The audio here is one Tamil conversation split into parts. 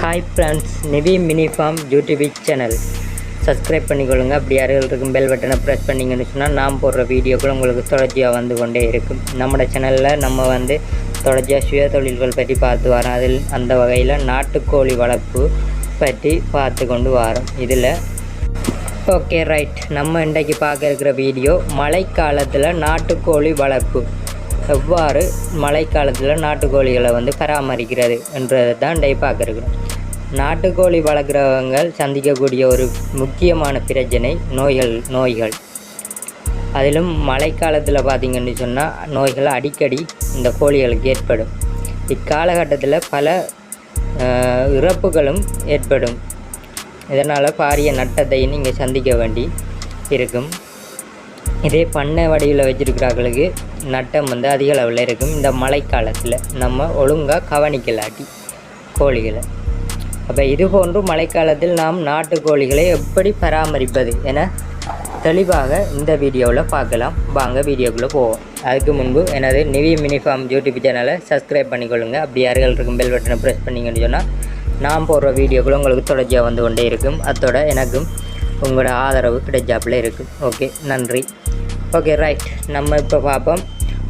Hi friends, Nivi mini farm YouTube channel subscribe பண்ணிக்கொள்ளுங்க. அப்படி யாரும் இருக்கும் பெல் பட்டனை ப்ரெஸ் பண்ணிங்கன்னு சொன்னால் நான் போடுற வீடியோக்கள் உங்களுக்கு தொடர்ச்சியாக வந்து கொண்டே இருக்கும். நம்மளோட சேனலில் நம்ம வந்து தொடர்ச்சியாக சுய தொழில்கள் பற்றி பார்த்து வரோம். அதில் அந்த வகையில் நாட்டுக்கோழி வளர்ப்பு பற்றி பார்த்து கொண்டு வரோம். இதில் ஓகே ரைட், நம்ம இன்றைக்கு பார்க்க இருக்கிற வீடியோ மழைக்காலத்தில் நாட்டுக்கோழி வளர்ப்பு, எவ்வாறு மழைக்காலத்தில் நாட்டுக்கோழிகளை வந்து பராமரிக்கிறது என்றதை தான் இன்றைக்கு பார்க்குறோம். நாட்டுக்கோழி வளர்க்குறவங்க சந்திக்கக்கூடிய ஒரு முக்கியமான பிரச்சனை நோய்கள். அதிலும் மழைக்காலத்தில் பார்த்திங்கன்னு சொன்னால் நோய்கள் அடிக்கடி இந்த கோழிகளுக்கு ஏற்படும். இக்காலகட்டத்தில் பல இறப்புகளும் ஏற்படும். இதனால் பாரிய நட்டத்தை நீங்கள் சந்திக்க வேண்டி இருக்கும். இதே பண்ணை வடிவில் வச்சுருக்கிறார்களுக்கு நட்டம் வந்து அதிக அளவில் இருக்கும். இந்த மழைக்காலத்தில் நம்ம ஒழுங்காக கவனிக்கலாட்டி கோழிகளை. அப்போ இது போன்று மழைக்காலத்தில் நாம் நாட்டுக்கோழிகளை எப்படி பராமரிப்பது என தெளிவாக இந்த வீடியோவில் பார்க்கலாம். வாங்க வீடியோக்குள்ளே போவோம். அதுக்கு முன்பு எனது நிவி மினி ஃபார்ம் யூடியூப் சேனலை சப்ஸ்கிரைப் பண்ணிக்கொள்ளுங்க. அப்படி யார்கள் இருக்கும் பெல் பட்டனை ப்ரெஸ் பண்ணிங்கன்னு சொன்னால் நான் போடுற வீடியோக்களும் உங்களுக்கு தொடர்ச்சியாக வந்து கொண்டே இருக்கும். அதோட எனக்கும் உங்களோட ஆதரவு கிடைச்சாப்பில் இருக்கும். ஓகே, நன்றி. ஓகே ரைட், நம்ம இப்போ பார்ப்போம்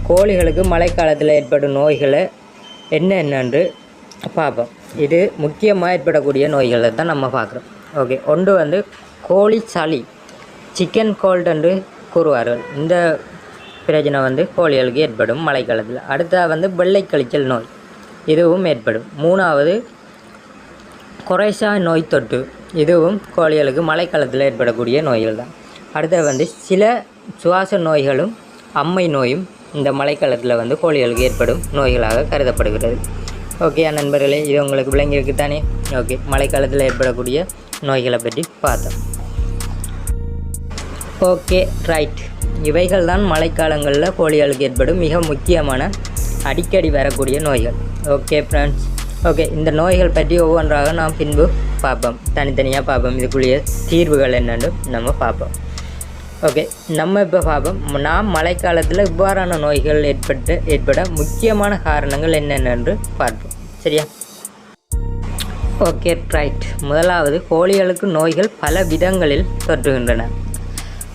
கோழிகளுக்கு மழைக்காலத்தில் ஏற்படும் நோய்களை என்னென்னு பார்ப்போம். இது முக்கியமாக ஏற்படக்கூடிய நோய்களை தான் நம்ம பார்க்குறோம். ஓகே, ஒன்று வந்து கோழி சளி, சிக்கன் கோல்டு என்று கூறுவார்கள். இந்த பிரச்சனை வந்து கோழிகளுக்கு ஏற்படும் மழைக்காலத்தில். அடுத்தது வந்து வெள்ளை கழிச்சல் நோய், இதுவும் ஏற்படும். மூணாவது கொரைசா நோய் தொற்று, இதுவும் கோழிகளுக்கு மழைக்காலத்தில் ஏற்படக்கூடிய நோய்கள் தான். அடுத்தது வந்து சில சுவாச நோய்களும் அம்மை நோயும் இந்த மழைக்காலத்தில் வந்து கோழிகளுக்கு ஏற்படும் நோய்களாக கருதப்படுகிறது. ஓகே நண்பர்களே, இது உங்களுக்கு விளங்கியிருக்கு தானே? ஓகே, மழைக்காலத்தில் ஏற்படக்கூடிய நோய்களை பற்றி பார்த்தோம். ஓகே ரைட், இவைகள் தான் மழைக்காலங்களில் கோழிகளுக்கு ஏற்படும் மிக முக்கியமான அடிக்கடி வரக்கூடிய நோய்கள். ஓகே ஃப்ரெண்ட்ஸ், ஓகே, இந்த நோய்கள் பற்றி ஒவ்வொன்றாக நாம் பின்பு பார்ப்போம், தனித்தனியாக பார்ப்போம். இதுக்குரிய தீர்வுகள் என்னென்னு நம்ம பார்ப்போம். ஓகே, நம்ம இப்போ பார்ப்போம் நாம் மழைக்காலத்தில் இவ்வாறான நோய்கள் ஏற்பட முக்கியமான காரணங்கள் என்னென்னு பார்ப்போம். சரியா? ஓகே ரைட், முதலாவது கோழிகளுக்கு நோய்கள் பல விதங்களில் தொற்றுகின்றன.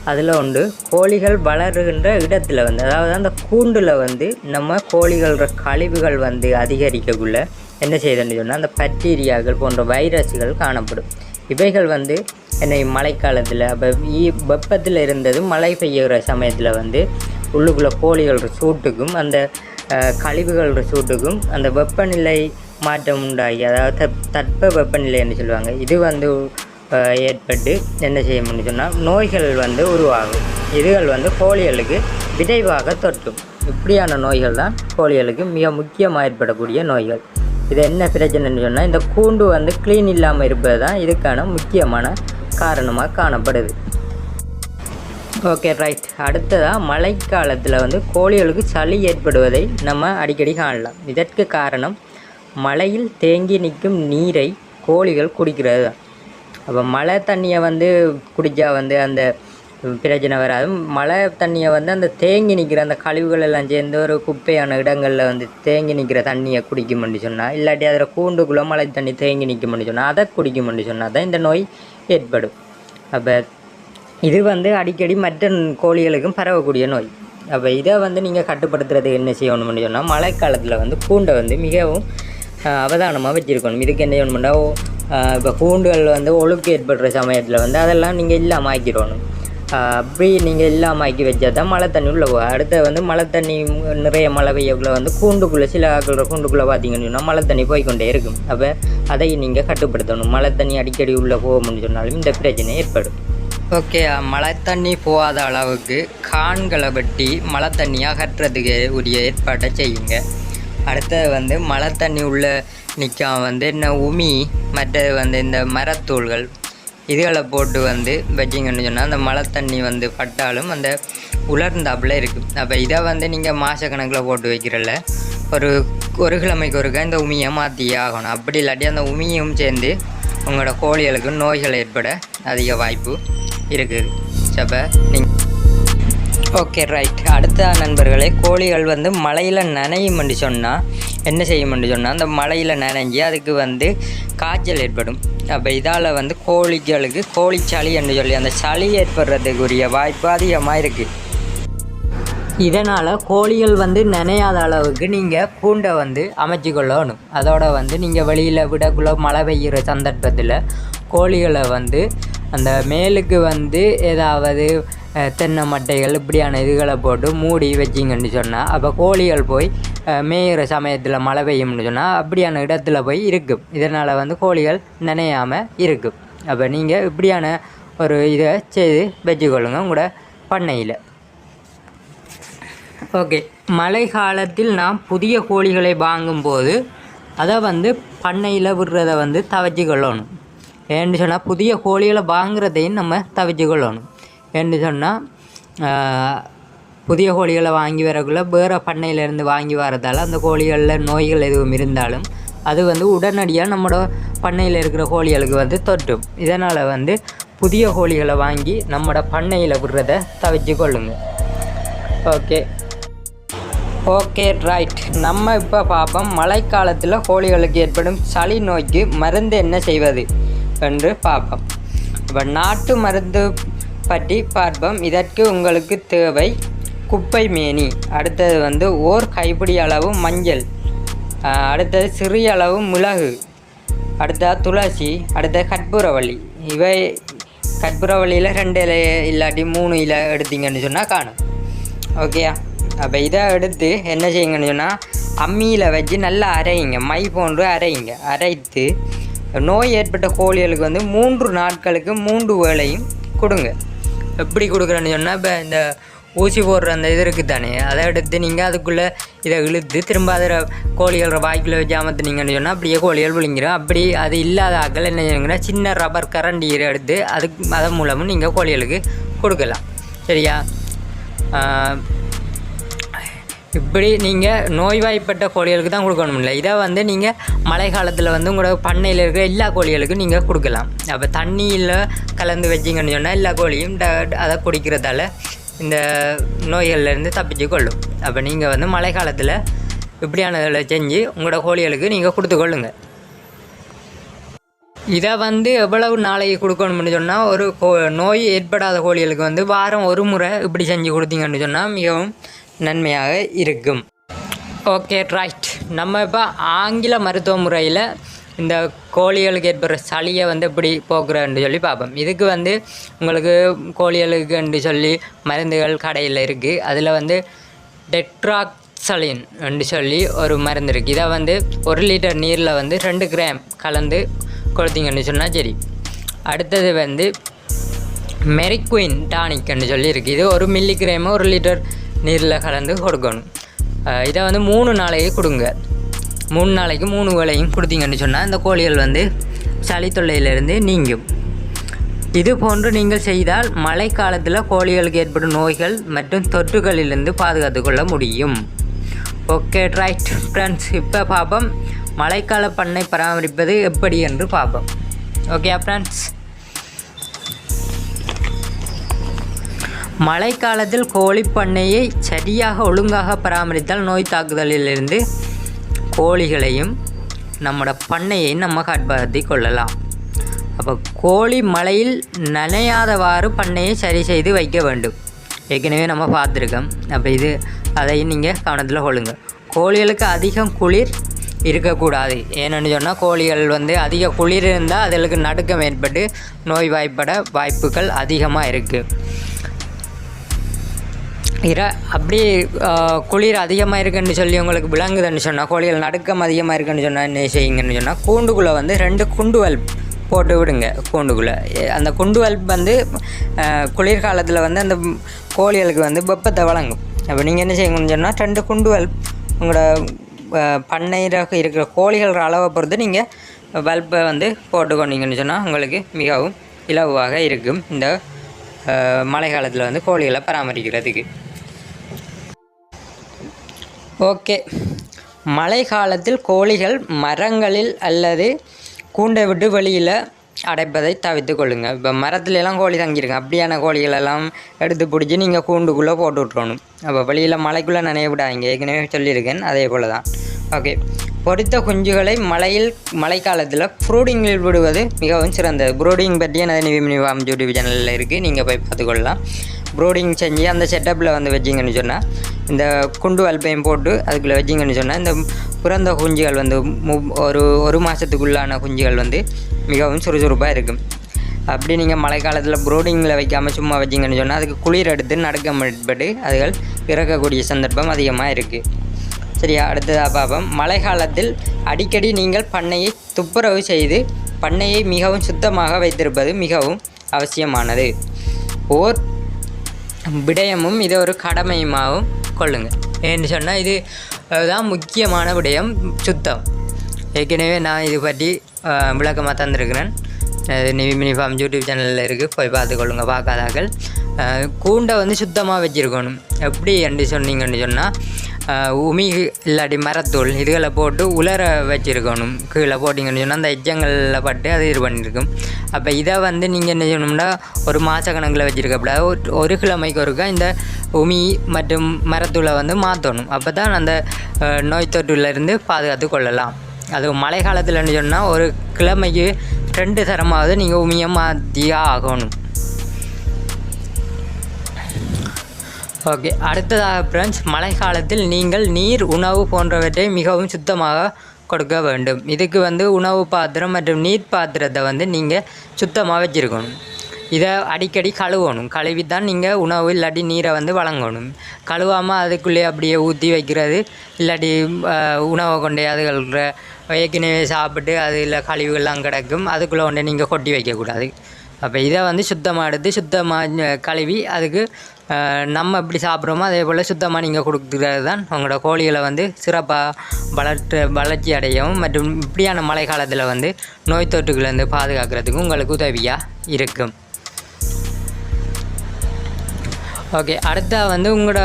அதில் ஒன்று கோழிகள் வளருகின்ற இடத்துல வந்து, அதாவது அந்த கூண்டில் வந்து நம்ம கோழிகளோட கழிவுகள் வந்து அதிகரிக்கக்குள்ள என்ன செய்யுதுன்னு சொன்னால் அந்த பாக்டீரியாக்கள் போன்ற வைரஸ்கள் காணப்படும். இவைகள் வந்து என்னை மழைக்காலத்தில் அப்போ வெப்பத்தில் இருந்தது மழை பெய்யுற சமயத்தில் வந்து உள்ளுக்குள்ளே கோழிகளோட சூட்டுக்கும் அந்த கழிவுகளோட சூட்டுக்கும் அந்த வெப்பநிலை மாற்றம் உண்டாகி, அதாவது தட்ப வெப்பநிலைன்னு சொல்லுவாங்க, இது வந்து ஏற்பட்டு என்ன செய்யணும்னு சொன்னால் நோய்கள் வந்து உருவாகும். இதுகள் வந்து கோழிகளுக்கு விரைவாக தொற்றும். இப்படியான நோய்கள் தான் கோழிகளுக்கு மிக முக்கியமாக ஏற்படக்கூடிய நோய்கள். இது என்ன பிரச்சனைன்னு சொன்னால் இந்த கூண்டு வந்து க்ளீன் இல்லாமல் இருப்பது தான் இதுக்கான முக்கியமான காரணமாக காணப்படுது. ஓகே ரைட், அடுத்ததாக மழைக்காலத்தில் வந்து கோழிகளுக்கு சளி ஏற்படுவதை நம்ம அடிக்கடி காணலாம். இதற்கு காரணம் மழையில் தேங்கி நிற்கும் நீரை கோழிகள் குடிக்கிறது தான். அப்போ மழை தண்ணியை வந்து குடித்தா வந்து அந்த பிரச்சனை வராது. மழை தண்ணியை வந்து அந்த தேங்கி நிற்கிற அந்த கழிவுகள் எல்லாம் சேர்ந்து ஒரு குப்பையான இடங்களில் வந்து தேங்கி நிற்கிற தண்ணியை குடிக்கும்னு சொன்னால், இல்லாட்டி அதில் கூண்டுக்குள்ளே மழை தண்ணி தேங்கி நிற்கும்னு சொன்னால் அதை குடிக்கும்னு சொன்னால் தான் இந்த நோய் ஏற்படும். அப்போ இது வந்து அடிக்கடி மற்ற கோழிகளுக்கும் பரவக்கூடிய நோய். அப்போ இதை வந்து நீங்கள் கட்டுப்படுத்துறது என்ன செய்யணும்னு சொன்னால் மழைக்காலத்தில் வந்து கூண்டை வந்து மிகவும் அவதானமாக வச்சுருக்கணும். இதுக்கு என்ன செய்யணும்னா இப்போ கூண்டுகள் வந்து ஒழுக்கு ஏற்படுற சமயத்தில் வந்து அதெல்லாம் நீங்கள் இல்லாமல் ஆக்கிடணும். அப்படி நீங்கள் இல்லாமல் ஆக்கி வச்சா தான் மழை தண்ணி உள்ளே போகும். அடுத்த வந்து மழை தண்ணி நிறைய மழை பெய்யக்குள்ளே வந்து கூண்டுக்குள்ளே சில ஆக்களோட கூண்டுக்குள்ளே பார்த்தீங்கன்னு சொன்னால் மழை தண்ணி போய்கொண்டே இருக்கும். அப்போ அதை நீங்கள் கட்டுப்படுத்தணும். மழை தண்ணி அடிக்கடி உள்ளே போகும்னு சொன்னாலும் இந்த பிரச்சனை ஏற்படும். ஓகே, மழை தண்ணி போகாத அளவுக்கு கான்களை வெட்டி மழை தண்ணியை அகற்றுறதுக்கு உரிய ஏற்பாட்டை செய்யுங்க. அடுத்தது வந்து மழை தண்ணி உள்ளே நிற்காம வந்து என்ன உமி, மற்றது வந்து இந்த மரத்தூள்கள் இதுகளை போட்டு வந்து வச்சிங்கன்னு சொன்னால் அந்த மழை தண்ணி வந்து பட்டாலும் அந்த உலர்ந்தாப்பில் இருக்குது. அப்போ இதை வந்து நீங்கள் மாதக்கணக்கில் போட்டு வைக்கிறல்ல, ஒரு கிழமைக்கு ஒருக்கா இந்த உமியை மாற்றியே ஆகணும். அப்படி இல்லாட்டி அந்த உமியும் சேர்ந்து உங்களோட கோழிகளுக்கு நோய்கள் ஏற்பட அதிக வாய்ப்பு இருக்குது. அப்போ நீங்கள் ஓகே ரைட், அடுத்த நண்பர்களே, கோழிகள் வந்து மழையில் நனையும்னு சொன்னால் என்ன செய்யும்னு சொன்னால் அந்த மழையில் நனைஞ்சி அதுக்கு வந்து காய்ச்சல் ஏற்படும். அப்போ இதால் வந்து கோழிகளுக்கு கோழிச்சளி என்று சொல்லி அந்த சளி ஏற்படுறதுக்குரிய வாய்ப்பு அதிகமாக இருக்குது. இதனால் கோழிகள் வந்து நனையாத அளவுக்கு நீங்கள் கூண்டை வந்து அமைச்சு கொள்ளணும். அதோட வந்து நீங்கள் வெளியில் விடக்குள்ள மழை பெய்கிற சந்தர்ப்பத்தில் கோழிகளை வந்து அந்த மேலுக்கு வந்து ஏதாவது தென்னை மட்டைகள் இப்படியான இதுகளை போட்டு மூடி வச்சிங்கன்னு சொன்னால் அப்போ கோழிகள் போய் மேயிற சமயத்தில் மழை பெய்யும்னு சொன்னால் அப்படியான இடத்துல போய் இருக்கும். இதனால் வந்து கோழிகள் நனையாமல் இருக்கும். அப்போ நீங்கள் இப்படியான ஒரு இதை செய்து வச்சுக்கொள்ளுங்க உங்களோட பண்ணையில். ஓகே, மழை காலத்தில் நாம் புதிய கோழிகளை வாங்கும்போது அதை வந்து பண்ணையில் விடுறதை வந்து தவிர்த்து கொள்ளணும். ஏன்னு சொன்னால் புதிய கோழிகளை வாங்குறதையும் நம்ம தவிர்த்து கொள்ளணும். ஏன்னு சொன்னால் புதிய கோழிகளை வாங்கி வரக்குள்ள வேறு பண்ணையிலேருந்து வாங்கி வரதால் அந்த கோழிகளில் நோய்கள் எதுவும் இருந்தாலும் அது வந்து உடனடியாக நம்மளோட பண்ணையில் இருக்கிற கோழிகளுக்கு வந்து தொற்றும். இதனால் வந்து புதிய கோழிகளை வாங்கி நம்மளோட பண்ணையில் விடுறதை தவிர்த்து கொள்ளுங்க. Okay right. நம்ம இப்போ பார்ப்போம் மழைக்காலத்தில் கோழிகளுக்கு ஏற்படும் சளி நோய்க்கு மருந்து என்ன செய்வது என்று பார்ப்போம். இப்போ நாட்டு மருந்து பற்றி பார்ப்போம். இதற்கு உங்களுக்கு தேவை குப்பை மேனி, அடுத்தது வந்து ஓர் கைப்பிடி அளவு மஞ்சள், அடுத்தது சிறிய அளவு மிளகு, அடுத்தது துளசி, அடுத்தது கற்பூரவள்ளி. இவை கற்பூரவள்ளியில் 2 இலை இல்லாட்டி 3 இலை எடுத்தீங்கன்னு சொன்னால் காணும். ஓகேயா? அப்போ இதை எடுத்து என்ன செய்யுங்கன்னு சொன்னால் அம்மியில் வச்சு நல்லா அரையுங்க, மை போன்று அரையுங்க. அரைத்து நோய் ஏற்பட்ட கோழிகளுக்கு வந்து 3 நாட்களுக்கு 3 வேளையும் கொடுங்க. எப்படி கொடுக்குறேன்னு சொன்னால் இப்போ இந்த ஊசி போடுற அந்த இது இருக்குது தானே, அதை எடுத்து நீங்கள் அதுக்குள்ளே இதை இழுத்து திரும்ப அதில் கோழிகள வாய்க்குள்ளே வச்சு அமர்த்துனீங்கன்னு சொன்னால் அப்படியே கோழிகள் விழுங்கிடும். அப்படி அது இல்லாத ஆக்கள் என்ன செய்யுங்கன்னா சின்ன ரப்பர் கரண்டியை எடுத்து அதன் மூலமும் நீங்கள் கோழிகளுக்கு கொடுக்கலாம். சரியா? இப்படி நீங்கள் நோய்வாய்ப்பட்ட கோழிகளுக்கு தான் கொடுக்கணும் இல்லை. இதை வந்து நீங்கள் மழை காலத்தில் வந்து உங்களோட பண்ணையில் இருக்கிற எல்லா கோழிகளுக்கும் நீங்கள் கொடுக்கலாம். அப்போ தண்ணியில் கலந்து வச்சிங்கன்னு சொன்னால் எல்லா கோழியும் அதை குடிக்கிறதால இந்த நோய்கள்லேருந்து தப்பிச்சு கொள்ளும். அப்போ நீங்கள் வந்து மழை காலத்தில் இப்படியானதில் செஞ்சு உங்களோட கோழிகளுக்கு நீங்கள் கொடுத்துக்கொள்ளுங்க. இதை வந்து எவ்வளவு நாளைக்கு கொடுக்கணும்னு சொன்னால் ஒரு நோய் ஏற்படாத கோழிகளுக்கு வந்து வாரம் 1 முறை இப்படி செஞ்சு கொடுத்தீங்கன்னு சொன்னால் மிகவும் நன்மையாக இருக்கும். Okay right. நம்ம இப்போ ஆங்கில மருத்துவ முறையில் இந்த கோழிகளுக்கு ஏற்படுற சளியை வந்து எப்படி போக்குறன்னு சொல்லி பார்ப்போம். இதுக்கு வந்து உங்களுக்கு கோழிகளுக்குன்னு சொல்லி மருந்துகள் கடையில் இருக்குது. அதில் வந்து டெட்ராக்சலின் என்று சொல்லி ஒரு மருந்து இருக்குது. இதை வந்து 1 லிட்டர் நீரில் வந்து 2 கிராம் கலந்து கொடுத்தீங்கன்னு சொன்னால் சரி. அடுத்தது வந்து மெரிக்வின் டானிக்னு சொல்லி இருக்குது. இது 1 மில்லிகிராமு 1 லிட்டர் நீரில் கலந்து கொடுக்கணும். இதை வந்து 3 நாளைக்கு கொடுங்க. 3 நாளைக்கு 3 வேளையும் கொடுத்தீங்கன்னு சொன்னால் இந்த கோழிகள் வந்து சளி தொல்லையிலிருந்து நீங்கும். இது போன்று நீங்கள் செய்தால் மழைக்காலத்தில் கோழிகளுக்கு ஏற்படும் நோய்கள் மற்றும் தொற்றுகளிலிருந்து பாதுகாத்து கொள்ள முடியும். Okay right friends. இப்போ பார்ப்போம் மழைக்கால பண்ணை பராமரிப்பது எப்படி என்று பார்ப்போம். Okay friends. மழைக்காலத்தில் கோழி பண்ணையை சரியாக ஒழுங்காக பராமரித்தால் நோய் தாக்குதலிலிருந்து கோழிகளையும் நம்மளோட பண்ணையையும் நம்ம காப்பாற்றி கொள்ளலாம். அப்போ கோழி மழையில் நனையாதவாறு பண்ணையை சரி செய்து வைக்க வேண்டும். ஏற்கனவே நம்ம பார்த்துருக்கோம். அப்போ அதையும் நீங்கள் கவனத்தில் கொள்ளுங்க. கோழிகளுக்கு அதிகம் குளிர் இருக்கக்கூடாது. ஏன்னு சொன்னால் கோழிகள் வந்து அதிக குளிர் இருந்தால் அதுகளுக்கு நடுக்கம் ஏற்பட்டு நோய் வாய்ப்பட வாய்ப்புகள் அதிகமாக இருக்குது. அப்படி குளிர் அதிகமாக இருக்குன்னு சொல்லி உங்களுக்கு விளங்குதுன்னு சொன்னால் கோழிகள் நடுக்கம் அதிகமாக இருக்குன்னு சொன்னால் என்ன செய்யுங்கன்னு சொன்னால் கூண்டுக்குள்ளே வந்து 2 குண்டு வல்ப் போட்டு விடுங்க. கூண்டுக்குள்ளே அந்த குண்டு வல்ப் வந்து குளிர்காலத்தில் வந்து அந்த கோழிகளுக்கு வந்து வெப்பத்தை வழங்கும். அப்போ நீங்கள் என்ன செய்யுங்கன்னு சொன்னால் 2 குண்டு வல்ப் உங்களோட பண்ணையாக இருக்கிற கோழிகள் அளவை பொறுத்து நீங்கள் பல்பை வந்து போட்டுக்கொண்டீங்கன்னு சொன்னால் உங்களுக்கு மிகவும் இலகுவாக இருக்கும் இந்த மழை காலத்தில் வந்து கோழிகளை பராமரிக்கிறதுக்கு. ஓகே. மழை காலத்தில் கோழிகள் மரங்களில் அல்லது கூண்டை விட்டு வெளியில் அடைப்பதை தவிர்த்து கொள்ளுங்கள். இப்போ மரத்துலலாம் கோழி தங்கியிருங்க. அப்படியான கோழிகளெல்லாம் எடுத்து பிடிச்சி நீங்கள் கூண்டுக்குள்ளே போட்டு விட்றணும். அப்போ வெளியில் மழைக்குள்ளே நனைய விடாதீங்க. ஏற்கனவே சொல்லியிருக்கேன். அதே போல் தான் ஓகே, பொரித்த குஞ்சுகளை மழைக்காலத்தில் ப்ரூடிங்கில் விடுவது மிகவும் சிறந்தது. ப்ரூடிங் பற்றி எனது நிவிமினிவாம் யூடியூப் சேனலில் இருக்குது, நீங்கள் போய் பார்த்துக்கொள்ளலாம். ப்ரூடிங் செஞ்சு அந்த செட்டப்பில் வந்து வச்சிங்கன்னு சொன்னால், இந்த குண்டு வல்பையும் போட்டு அதுக்குள்ளே வச்சிங்கன்னு சொன்னால், இந்த பிறந்த குஞ்சுகள் வந்து ஒரு மாதத்துக்குள்ளான குஞ்சுகள் வந்து மிகவும் சுறுசுறுப்பாக இருக்கும். அப்படி நீங்கள் மழைக்காலத்தில் ப்ரூடிங்கில் வைக்காமல் சும்மா வச்சிங்கன்னு சொன்னால், அதுக்கு குளிர் எடுத்து நடுக்கம் ஏற்பட்டு அதுகள் இறக்கக்கூடிய சந்தர்ப்பம் அதிகமாக இருக்குது. சரியா, அடுத்ததாக பார்ப்போம். மழை காலத்தில் அடிக்கடி நீங்கள் பண்ணையை துப்புரவு செய்து பண்ணையை மிகவும் சுத்தமாக வைத்திருப்பது மிகவும் அவசியமானது. ஓர் விடயமும் இது ஒரு கடமையுமாகவும் கொள்ளுங்கள். ஏன்னு சொன்னால் இது தான் முக்கியமான விடயம், சுத்தம். ஏற்கனவே நான் இது பற்றி விளக்கமாக தந்திருக்கிறேன். நிவிமினிஃபார்ம் யூடியூப் சேனலில் இருக்குது, போய் பார்த்துக்கொள்ளுங்க பார்க்காதாக்கள். கூண்டை வந்து சுத்தமாக வச்சுருக்கணும். எப்படி என்று சொன்னீங்கன்னு சொன்னால், உமி இல்லாட்டி மரத்தூள் இதுகளை போட்டு உலர வச்சுருக்கணும். கீழே போட்டிங்கன்னு சொன்னால் அந்த எச்சங்களில் பட்டு அது இது பண்ணியிருக்கும். அப்போ இதை வந்து நீங்கள் என்ன செய்யணும்னா, ஒரு மாத கணக்கில் வச்சுருக்கப்படாது, ஒரு கிழமைக்கு ஒருக்கா இந்த உமி மற்றும் மரத்தூளை வந்து மாற்றணும். அப்போ தான் அந்த நோய் தொற்றுலேருந்து பாதுகாத்து கொள்ளலாம். அது மழை காலத்தில்னு சொன்னால் ஒரு கிழமைக்கு 2 தரமாவது நீங்கள் உமியை மாற்றியாக ஆகணும். ஓகே, அடுத்ததாக ஃப்ரெண்ட்ஸ், மழை காலத்தில் நீங்கள் நீர், உணவு போன்றவற்றை மிகவும் சுத்தமாக கொடுக்க வேண்டும். இதுக்கு வந்து உணவு பாத்திரம் மற்றும் நீர் பாத்திரத்தை வந்து நீங்கள் சுத்தமாக வச்சுருக்கணும். இதை அடிக்கடி கழுவணும். கழுவி தான் நீங்கள் உணவு இல்லாட்டி நீரை வந்து வழங்கணும். கழுவாமல் அதுக்குள்ளே அப்படியே ஊற்றி வைக்கிறது, இல்லாட்டி உணவை கொண்டே அதுகள ஏற்கனவே சாப்பிட்டு அதில் கழிவுகள்லாம் கிடக்கும், அதுக்குள்ளே கொண்டே நீங்கள் கொட்டி வைக்கக்கூடாது. அப்போ இதை வந்து சுத்தமாக எடுத்து சுத்தமாக கழுவி அதுக்கு நம்ம எப்படி சாப்பிட்றோமோ அதே போல் சுத்தமாக நீங்கள் கொடுக்குறது தான் உங்களோட கோழிகளை வந்து சிறப்பாக வளர்ச்சி அடையவும் மற்றும் இப்படியான மழை காலத்தில் வந்து நோய் தொற்றுகளை பாதுகாக்கிறதுக்கும் உங்களுக்கு உதவியாக இருக்கும். ஓகே, அடுத்த வந்து உங்களோட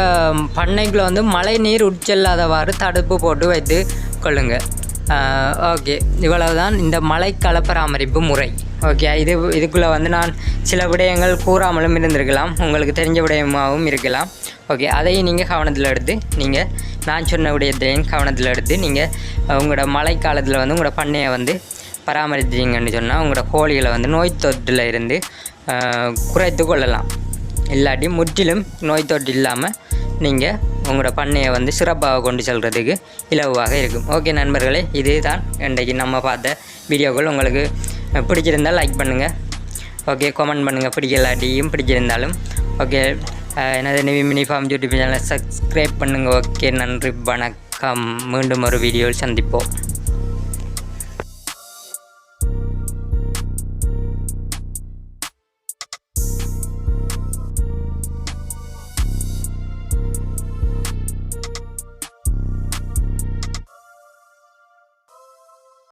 பண்ணைக்குள்ள வந்து மழை நீர் உட்செல்லாதவாறு தடுப்பு போட்டு வைத்து கொள்ளுங்கள். ஓகே, இவ்வளவு தான் இந்த மழைக்கால பராமரிப்பு முறை. ஓகே, இதுக்குள்ளே வந்து நான் சில விடயங்கள் கூறாமலும் இருந்திருக்கலாம், உங்களுக்கு தெரிஞ்ச விடயமாகவும் இருக்கலாம். ஓகே, அதையும் நீங்கள் கவனத்தில் எடுத்து நான் சொன்ன விடயத்தையும் கவனத்தில் எடுத்து நீங்கள் உங்களோட மழைக்காலத்தில் வந்து உங்களோட பண்ணையை வந்து பராமரித்தீங்கன்னு சொன்னால் உங்களோட கோழிகளை வந்து நோய் தொற்றில் இருந்து குறைத்து கொள்ளலாம். இல்லாட்டி முற்றிலும் நோய் தொற்று இல்லாமல் நீங்கள் உங்களோட பண்ணையை வந்து சிறப்பாக கொண்டு செல்கிறதுக்கு இலவாக இருக்கும். ஓகே நண்பர்களே, இது தான் இன்றைக்கு நம்ம பார்த்த வீடியோக்கள். உங்களுக்கு பிடிச்சிருந்தால் லைக் பண்ணுங்கள். ஓகே, கமெண்ட் பண்ணுங்கள். பிடிக்கலாட்டியும் பிடிச்சிருந்தாலும். ஓகே, எனது நிவிமினிஃபார்ம் யூடியூப் சேனலை சப்ஸ்கிரைப் பண்ணுங்கள். ஓகே, நன்றி, வணக்கம். மீண்டும் ஒரு வீடியோவில் சந்திப்போம்.